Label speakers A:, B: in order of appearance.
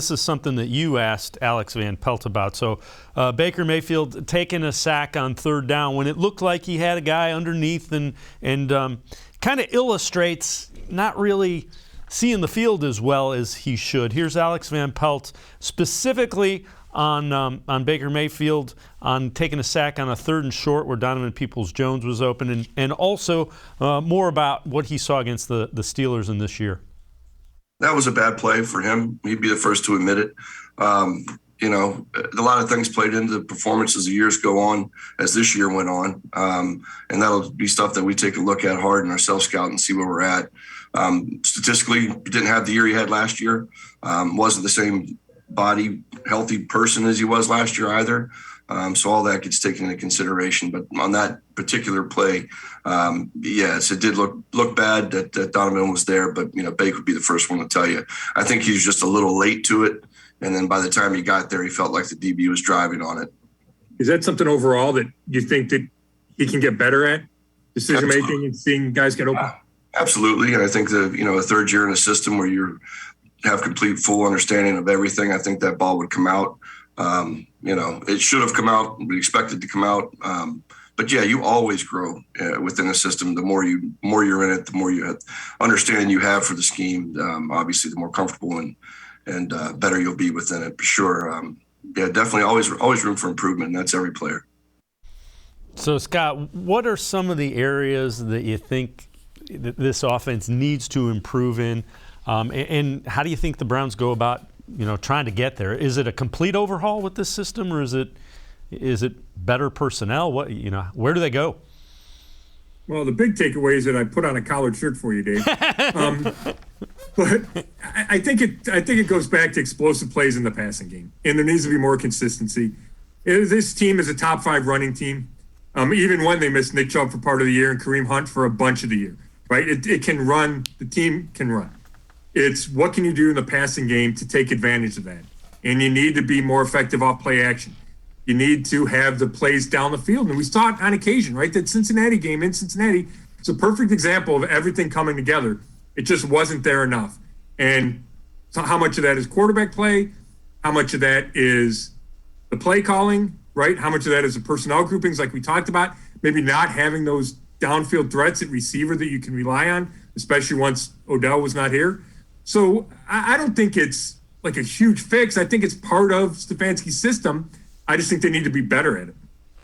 A: This is something that you asked Alex Van Pelt about. So Baker Mayfield taking a sack on third down when it looked like he had a guy underneath and kind of illustrates not really seeing the field as well as he should. Here's Alex Van Pelt specifically on Baker Mayfield on taking a sack on a third and short where Donovan Peoples-Jones was open, and also more about what he saw against the Steelers in this year.
B: That was a bad play for him. He'd be the first to admit it. A lot of things played into the performance as the years go on, as this year went on. And that'll be stuff that we take a look at hard in our self-scout and see where we're at. Statistically, he didn't have the year he had last year. Wasn't the same body, healthy person as he was last year either. So all that gets taken into consideration. But on that particular play, yes, it did look bad that Donovan was there. But, Baker would be the first one to tell you. I think he was just a little late to it. And then by the time he got there, he felt like the DB was driving on it.
C: Is that something overall that you think that he can get better at, decision-making and seeing guys get open?
B: Absolutely. And I think a third year in a system where you have complete, full understanding of everything, I think that ball would come out. It should have come out. We expected to come out. But yeah, you always grow within a system. The more you're in it, the more you understanding you have for the scheme. Obviously, the more comfortable and better you'll be within it for sure. Definitely always room for improvement. And that's every player.
A: So Scott, what are some of the areas that you think that this offense needs to improve in? And how do you think the Browns go about trying to get there? Is it a complete overhaul with this system, or is it better personnel? Where do they go?
C: Well, the big takeaway is that I put on a collared shirt for you, Dave. But I think it goes back to explosive plays in the passing game, and there needs to be more consistency. This team is a top 5 running team, even when they missed Nick Chubb for part of the year and Kareem Hunt for a bunch of the year. Right? It can run. The team can run. It's what can you do in the passing game to take advantage of that, and you need to be more effective off play action. You need to have the plays down the field, and we saw it on occasion. Right? That Cincinnati game in Cincinnati is a perfect example of everything coming together. It just wasn't there enough. And so how much of that is quarterback play? How much of that is the play calling, right? How much of that is the personnel groupings like we talked about? Maybe not having those downfield threats at receiver that you can rely on, especially once Odell was not here. So I don't think it's like a huge fix. I think it's part of Stefanski's system. I just think they need to be better at it.